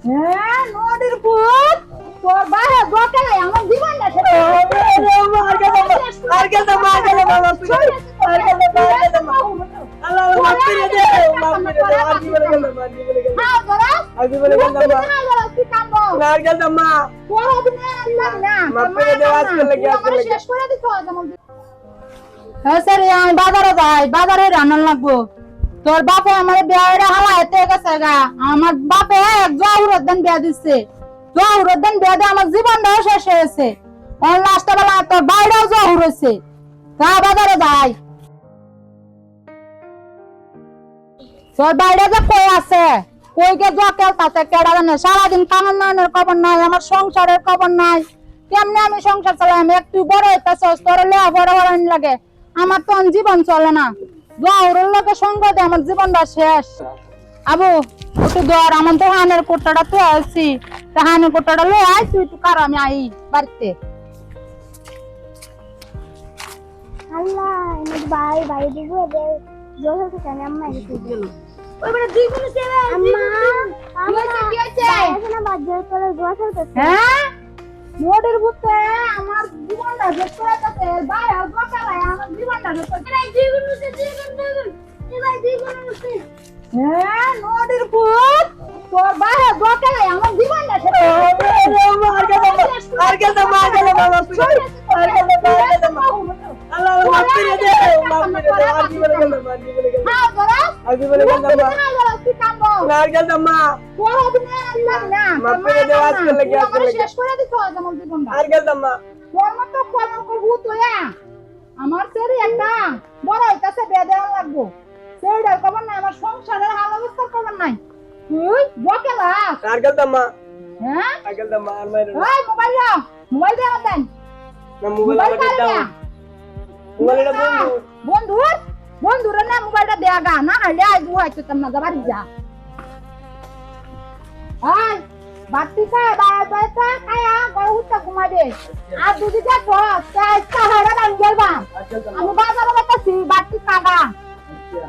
হ্যাঁ নদীর পুত তোর বাইরে দোকানে আমার জীবনটা শেষ বাজারে যাই বাজারে রান্না লাগবো তোর বাপে আমার বিয়ে হালাইতে গেছে গা আমার বাপে জহুরুদ্দিন বিয়ে দিচ্ছে জহুরুদ্দিন বিয়ে দিয়ে আমার জীবনটাও শেষ হয়েছে লাস্ট বেলা তোর বাইরেও জহুর হয়েছে তা বাজারে যাই তোর বাইরে যে কই আছে কই গে জকেল তাতে কেডা জানে সারাদিন কামানের খবর নাই আমার সংসারের খবর নাই কেমনে আমি সংসার চালাই আমি একটু বড় হইতেছস তোর লেয়া বড় বড় লাগে আমার তো জীবন চলে না জহুরের লোকে সঙ্গ দে আমার জীবনটা শেষ আবু একটু ধর আমার তো হানের কোটাটা তো আছি হানের কোটাটা লই আই তুই একটু কার আমি আই বাড়িতে আল্লাহ আমার ভাই ভাই দিগো দে জোর থেকে কেন আম্মা এসে গেল ওই বড় দুই গুলো সেবা আম্মা আম্মা কি হচ্ছে এখানে বাজার করে দোয়া করতেছে হ্যাঁ মোড়ের বুতে আমার জীবনটা শেষ করে দিতে ভাই আর বকালাই আমার জীবনটা শেষ করে এই দুই গুলো সে দুই গুলো এই ভাই দুই গুলো সে হ্যাঁ নদীর পুত তোর বাইরে দোকানে আমার জীবনটা শেষ আমার শরীর একটা বড় হইতাছে বেদেওয়া লাগবো সেইটার খবর নাই আমার সংসারের হাল অবস্থার খবর নাই তুই বকেলা কারগল দম্মা হ্যাঁ কারগল দম্মা আর মাইরো ওই মোবাইল দাও মোবাইল দে আমাদের না মোবাইল আমাকে দাও মোবাইলটা বন্ধু বন্ধুর না মোবাইলটা দেয়া গা না হলে আই দুহাইতে তোমরা যাবারি যা আই বাতি খায় বাতা খায়া গড় উঠতে ঘুমাবে আর দুদি দেখো চাই সাহারা দাম গেলবা আমি বাজারে যাচ্ছি বাতি কাগা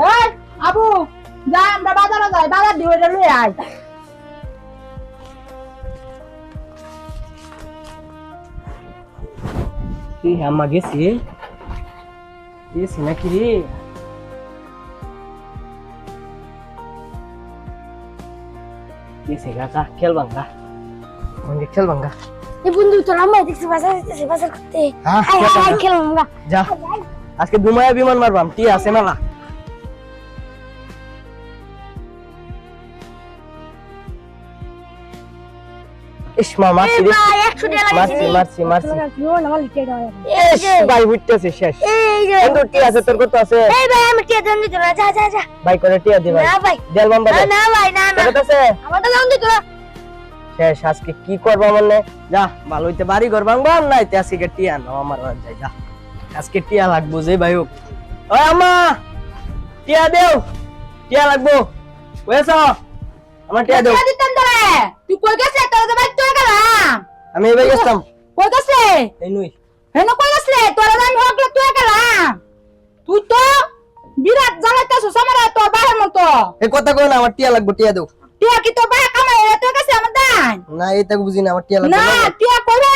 এই আবু যা আমরা বাজারে যাই বাজার দিয়ে লই আই কি আম্মা গেছি নাকি রে গেছি গা খেলবাঙ্গা মনে খেলবাঙ্গা এই বন্ধু তোর আম্মা দেখছি বাজার করতে হ্যাঁ হাই খেলাম আমরা যা আজকে দুমায়া বিমান মারবাম টি আছে মেলা ইসমা মারছি রে মারছি ভাই বুঝতেছে শেষ বন্ধু টি আছে তোর কত আছে এই ভাই আমি টিয়া দেন দিত না যা ভাই করে টিয়া দি ভাই না ভাই দেলবাম বাবা না ভাই না কত আছে আমার তো দেন দিত শেষ আজকে কি করব মনে যা ভালো হইতে বাড়ি ঘর ভাঙবাম না আজকে টিয়া নাও আমার যাই যা আজকে টিয়া লাগবো যে ভাই হোক ওই আম্মা টিয়া দেও টিয়া লাগবো ওয়েসো আমার টিয়া দেও দিতাম তোরে তুই কই গেছিস তোর যে ভাই তুই গেলাম আমি এবার গেছতাম কই গেছিস এই নই হেন কই গেছিস তোর আমি হকলে তুই গেলাম তুই তো বিরাট জ্বালাইতাছস আমার তোর বাবার মতো এই কথা কই না আমার টিয়া লাগবো টিয়া দেও টিয়া কি তোর বাবা কামাই তুই কাছে আমার দান না এটা বুঝি না আমার টিয়া লাগবো না টিয়া কইবা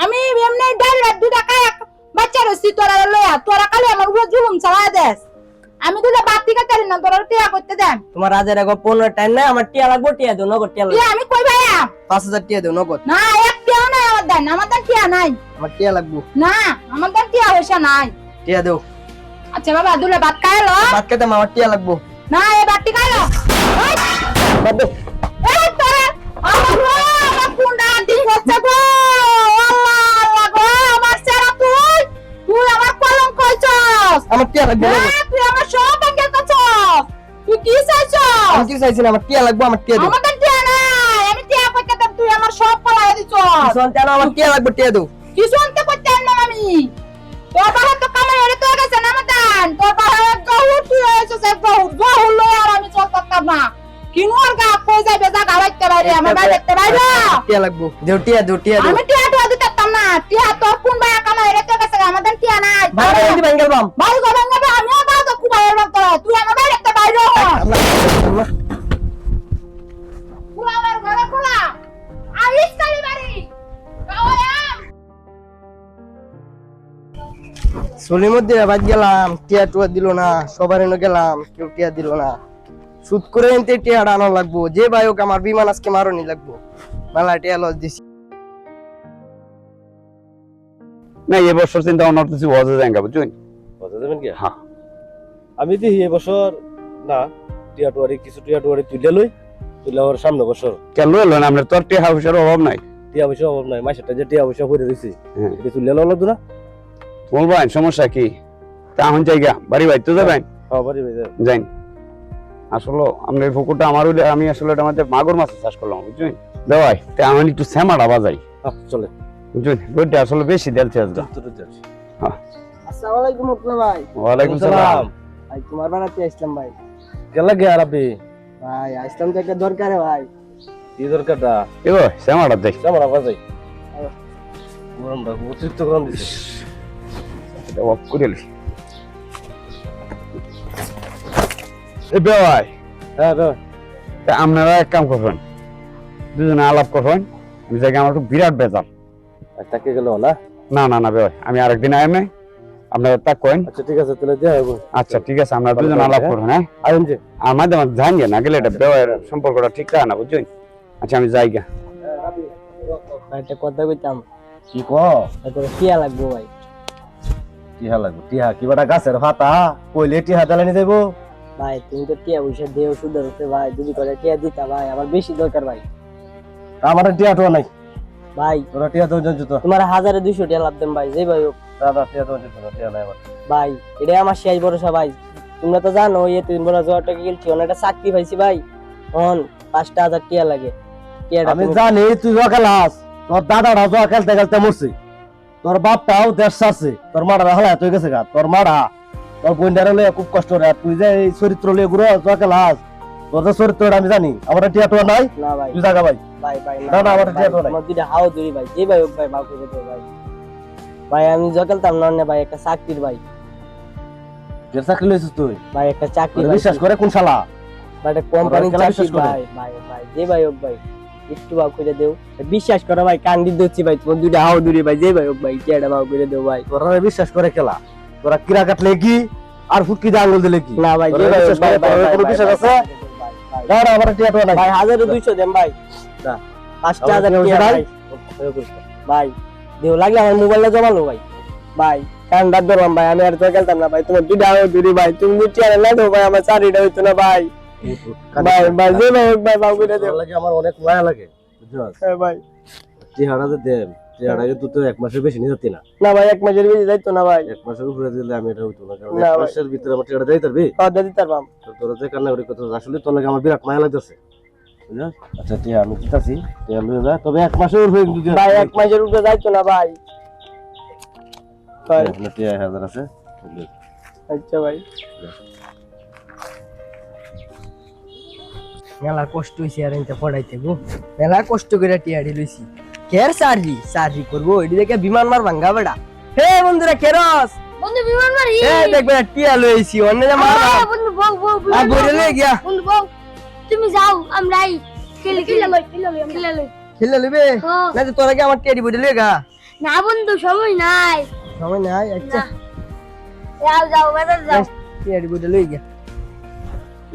আমি এমনি ডাল রাত দুটা খায় বাচ্চা রসি তোরা লয়া তোরা কালে আমার উপর জুলুম চালায় দেস আমি তুই বাতি কাটারি না তোরা টিয়া করতে দেন তোমার রাজের আগে 15 টাইম না আমার টিয়া লাগবো টিয়া দেও নগদ টিয়া লাগবো টিয়া আমি কই ভাইয়া 5000 টিয়া দেও নগদ না এক টিয়া নাই আমার দান টিয়া নাই আমার টিয়া লাগবো না আমার দান টিয়া হইছে নাই টিয়া দেও আচ্ছা বাবা দুলে ভাত খাইলো ভাত খেতে আমার টিয়া লাগবো না এই বাতি খাইলো বাদ দে এই তোরা আমার কুন্ডা দি হচ্ছে গো আল্লাহ গো আমার সারা তুই আমার কলঙ্ক কইছস আমার টিয়া লাগবো নগদ তুই আমার সব ভাঙে করছস তুই কি চাইছস আমি কি চাইছি না আমার টিয়া লাগবো আমার টিয়া দেও আমার তো টিয়া নাই আমি টিয়া কইতে দেব তুই আমার সব পলাই দিছস সন্তান আমার টিয়া লাগবো টিয়া দেও কি শুনতে কইতে না আমি তোর বাবা তো কামাই হলে তো গেছে না মাদান তোর বাবা গহুর তুই হয়েছিস গহুর লই আর আমি চলতাম না কিনোর গা কই যাবে যা গাওয়াইতে বাইরে আমার বাইরে দেখতে বাইরে টিয়া লাগবো দেও টিয়া দেও আমি টিয়া তো দিতাম না টিয়া তোর কোন ভাই কামাই হলে তো গেছে আমাদের টিয়া নাই ভাই দি ভাঙ্গেলবাম ভাই গরম হবে আমিও দাও তো কুবাইয়ের মতো তুই আমার বাইরে দেখতে বাইরে পুরো আমার ঘরে সোলির মধ্যে বাদ গেলাম, টিয়া টুয়া দিল না, সবার এনে গেলাম, কেউ টিয়া দিল না। সুদ করে এনতে টিয়া আনা লাগবো, যে ভাই হোক আমার বিমান আজকে মারনি লাগবো, মেলা টিয়া লস দিছি। না এই বছর চিন্তা ভাবনা করতেছি ওয়াজে যাইঙ্গা বুঝছেন? কথা দেবেন কি? হ্যাঁ আমি দেখি এবছর না কিছু টিয়াটুয়ারি তুলে আমার সামনে বছর কেন লইলেন? আপনার তো আর টিয়া পয়সার অভাব নাই। টিয়া পয়সা অভাব নাই, মাসেরটা যে টিয়া পয়সা করে দিছি হ্যাঁ। এটা তুলে লাগতো না? বলবেন সমস্যা কি? তা এখন জায়গা বাড়ি বাইতে যাবেন? হ্যাঁ বাড়ি বাড়ি যাইন। আসলে আপনার পুকুরটা আমার হইলে আমি আসলে এটা আমাদের মাগুর মাছ চাষ করলাম বুঝছেন? দেওয়াই তা আমি একটু শ্যামাটা বাজাই চলে বুঝছেন? রোডটা আসলে বেশি দেলছে আজকে। আসসালামু আলাইকুম মুকলা ভাই। ওয়ালাইকুম সালাম। ভাই তোমার বাড়াতে আসলাম ভাই। কেন লাগে আর আপনি ভাই আসলাম তো একটা দরকারে ভাই। কি দরকারটা? এ ভাই শ্যামাটা দেখ। আমার আবার যাই গরমটা অতিরিক্ত গরম দিচ্ছে। এটা অফ করে লি। এ ভাই হ্যাঁ ভাই তা আপনারা এক কাম করবেন, দুজনে আলাপ করবেন। আমি জায়গা আমার একটু বিরাট বেজার। তাকে গেল না? না না না ভাই আমি আরেকদিন আইম নাই, আপনারা তা কইন। আচ্ছা ঠিক আছে তাহলে দেয়া হইব। আচ্ছা ঠিক আছে আমরা দুজন আলাপ করবেন। হ্যাঁ আইন যে আর মাধ্যমে জানিয়ে না গেলে এটা ব্যবহার সম্পর্কটা ঠিক থাকে না বুঝছেন? আচ্ছা আমি যাই গা। ভাই একটা কথা কইতাম, কি ক? তারপরে টিয়া লাগবো ভাই। টিহা লাগবে টিহা কি বাটা গাছের পাতা কইলে টিহা দালানি যাইব? ভাই তুমি তো টিয়া পয়সা দেও সুদের হচ্ছে ভাই, যদি করে টিয়া দিতা ভাই, আমার বেশি দরকার ভাই। আমার টিহা টো নাই। ভাই তোরা টিহা তো জানছো তো? তোমার 1000-200 টিয়া লাভ দেন ভাই, যে ভাই হোক। দাদা টিহা তো জানছো না, টিহা নাই আমার। ভাই এটা আমার শেষ ভরসা ভাই, তোমরা তো জানো এই 3 বড় জোয়ার টাকা গেলছি, অনেকটা চাকরি পাইছি ভাই, অন 5000 টিয়া লাগে। টিয়াটা আমি তুমি- জানি তুই জোয়া খেলাস, তোর দাদারা জোয়া খেলতে খেলতে মরছে, তোর বাপটাও দেশ আছে, তোর মারা হলা তুই গেছে গা, তোর মারা তোর বোনটারে লইয়া খুব কষ্ট রে, তুই যে এই চরিত্র লইয়া ঘুরে জোয়া খেলাস, তোর যে চরিত্রটা আমি জানি। আমার টিয়া টো নাই, না ভাই তুই জাগা ভাই। ভাই ভাই না, না, আমার টিয়া তো নাই। আমার দুইটা হাও ধরি ভাই, যে ভাই হোক ভাই বাপ করে দেও ভাই। ভাই আমি জোয়া খেলতাম না ভাই, একটা চাকরির ভাই, যে চাকরি লইছিস তুই, ভাই একটা চাকরি তোরে ভাই, বিশ্বাস করে কোন শালা? ভাই একটা কোম্পানির তোরা চাকরি বিশ্বাস করে? ভাই ভাই ভাই যে ভাই হোক ভাই, একটু বাপ করে দেও, বিশ্বাস করো ভাই, কান্দি দিচ্ছি ভাই, তোমার দুইটা হাও ধরি ভাই, যে ভাই হোক ভাই টিয়াটা বাপ করে দেও ভাই। তোরা বিশ্বাস করে খেলা, তোরা কিরা কাটলে কি আর ফুটকি দিয়ে আঙুল দিলে কি? না ভাই যে তোরা ভাই হোক বিশ্বাস ভাই, করে? ভাই, তোর ভাই, কোনো ভাই, বিশ্বাস ভাই, আছে? ভাই, ভাই, ভাই। না, আমার টিয়া টো নাই। ভাই 1000-200 দেন ভাই, না। 5000 আমার টিয়া নাই। ভাই, ভাই দেও লাগলে আমার মোবাইলটা জমালো ভাই। ভাই কান্ডা ধরলাম ভাই, আমি আর তো খেলতাম না ভাই, তোমার দুইটা হাও ধরি ভাই, তুমি টিয়া না দাও ভাই, আমার চাকরিটা হইতো না ভাই। ভাই ভাই যে ভাই হোক ভাই বাপ করে দেও। তোর লাগে আমার অনেক মায়া লাগে, বুঝছস? হ্যাঁ ভাই, টিহাটা যে দেন, টিহাটা কিন্তু তুই 1 মাসের বেশি নিয়ে যাতি না। না ভাই 1 মাসের বেশি যাইতো না ভাই। 1 মাসের উপরে দিলে আমি এটা হইতো না, কারণ না 1 ভাই। মাসের ভিতরে আমার টিহাটা দিতে পারবি? দাদি তারবাম তো তোরা যে কান্না করি কথা, আসলে তোর লাগে আমার বিরাট মায়া লাগতেছে, বুঝছস? আচ্ছা টিহা আমি দিতাছি, টিহা লইয়া যা, তবে 1 মাসের উপরে কিন্তু দিতে ভাই 1 মাসের উপরে যাইতো না ভাই। ভাই এখানে টিহা 1000 আছে। আচ্ছা ভাই, মেলা কষ্ট হইছে আর এনতে পড়াইতে গো, মেলা কষ্ট করে টিয়াড়ি লইছি, কের সারি করবো এডি দেখে বিমান মার ভাঙ্গা বেড়া। হে বন্ধুরা কেরস, বন্ধু বিমান মারি। এই দেখবে টিয়া লইছি, অন্য যা মার বন্ধু বউ বউ আর বইরে লই গিয়া বন্ধু বউ তুমি যাও, আমরাই খেলে খেলে লই খেলে লইবে হ্যাঁ। না, তো তোরা কি আমার টিয়াড়ি বইরে লই গা? না বন্ধু সময় নাই। সময় নাই, আচ্ছা যাও যাও বাজার যাও। টিয়াড়ি বইরে লই গিয়া।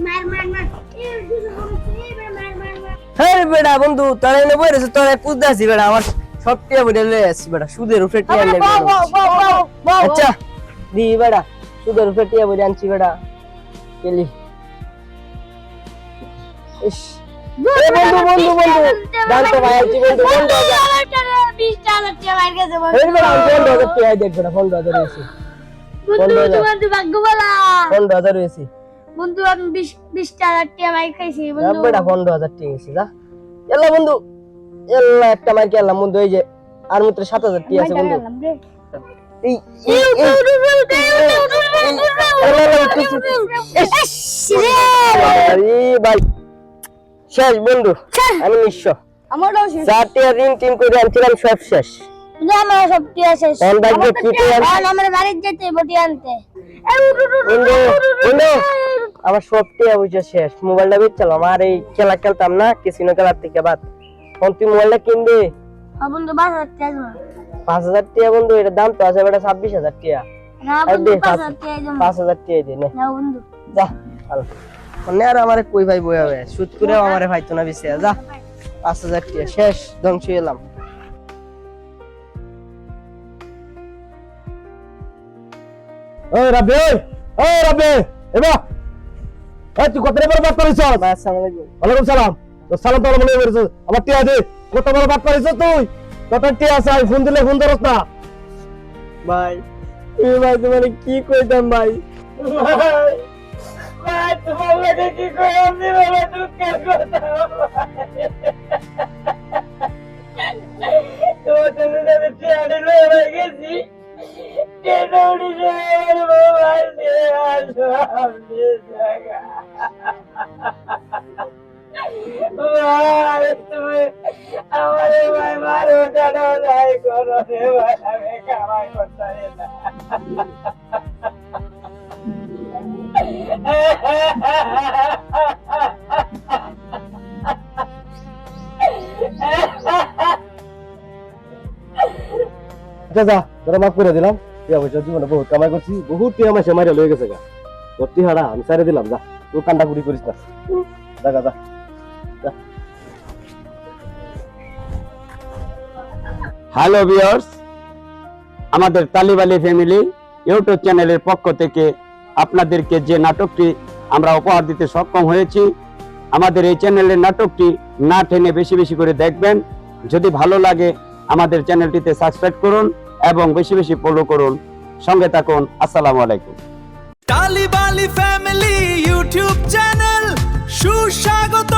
মার মার মার এই দুটো বলছি মার মার মার। হ্যাঁ বেড়া বন্ধু, তোরা এনে বইরেছ, তোরা কুদাছি বেড়া, আমার সব টিয়া বইরে লই আসছি বেড়া, সুদের উপরে টিয়া নেবে। বউ বউ বউ বউ বউ। আচ্ছা দি বেড়া, সুদের উপরে টিয়া বইরে আনছি বেড়া, কেলি। ইস এ বন্ধু বন্ধু বন্ধু জানতো ভাই আছি বন্ধু, বন্ধু আমার টাকা 20,000 টাকা মার গেছে বন্ধু। এই বেড়া 15,000 টিয়া দেখ বেড়া, 15,000 হইছে, বন্ধু 15,000 তোমার তো ভাগ্যবালা। 15,000 হইছে। বন্ধু আমি 20,000 টাকা মার খাইছি না বন্ধু। বেড়া 15,000 টিয়া হইছে, যা এলা বন্ধু, এলা একটা মার কি এলাম বন্ধু, এই যে আর মাত্র 7,000 টিয়া আছে বন্ধু। এই এই এই আরে ভাই শেষ বন্ধু, আমি নিঃস্ব, আমারও শেষ। 4 টিয়া ঋণ টিন করে আনছিলাম, সব শেষ। বন্ধু আমার সব টিয়া শেষ। কোন ভাগ্য কি টিয়া? আমার বাড়িতে যেতে বটি আনতে। বন্ধু বন্ধু আমার সব টিয়া বুঝে শেষ, মোবাইলটা বেচছিলাম, আমার এই খেলা খেলতাম না, ক্যাসিনো খেলার থেকে বাদ, কোন তুই মোবাইলটা কিনবে? বন্ধু 12,000 টাকা। 5,000 টিয়া বন্ধু, এটার দাম তো আছে বেটা 26,000 টিয়া। না আর বন্ধু দে 5,000 টাকা জমা 5,000 টাকা দে নে না বন্ধু যা ভালো মানে আর আমারে কই ভাই বই হবে সুদ করে আমারে ভাইতো না বেশি যা 5,000 টাকা শেষ ধ্বংস হলাম ওই রাব্বি ওই রাব্বি এবা এই তুই কত বড় বাট করিস ভাই আসসালামু আলাইকুম ওয়ালাইকুম সালাম তো সালাম তো বলে করিস আমার টিয়া দে কত বড় বাট করিস তুই কত টিয়া আছে ফোন দিলে ফোন ধরস না ভাই তুমি ভাই তোমারে কি কইতাম ভাই ভাই তোমার লাগে কি কই আমি বলে দুঃখের কথা তো তুমি যদি টিয়াড়ি লয়ে গেছি কেন উড়ি যায় মোবাইল দিয়ে আসো আপনি জায়গা ভাই তুমি আমারে ভাই মারো জানো নাই করো রে ভাই আমি কামাই করতে না যা যা তোরা মাফ করে দিলাম টিয়া পয়সা জীবনে বহুত কামাই করছি বহুত টিয়া মাসে মারিয়া লয়ে গেছে গা তোর টিহাড়া আমি সারে দিলাম যা তুই কান্ডা কুড়ি করিস না যা যা হ্যালো ভিউয়ার্স, আমাদের তালিবালি ফ্যামিলি ইউটিউব চ্যানেলের পক্ষ থেকে আপনাদেরকে যে নাটকটি আমরা উপহার দিতে সক্ষম হয়েছি, আমাদের এই চ্যানেলের নাটকটি না টেনে বেশি বেশি করে দেখবেন। যদি ভালো লাগে আমাদের চ্যানেলটিতে সাবস্ক্রাইব করুন এবং বেশি বেশি ফলো করুন। সঙ্গে থাকুন। আসসালামু আলাইকুম। তালিবালি ফ্যামিলি ইউটিউব চ্যানেল সুস্বাগত।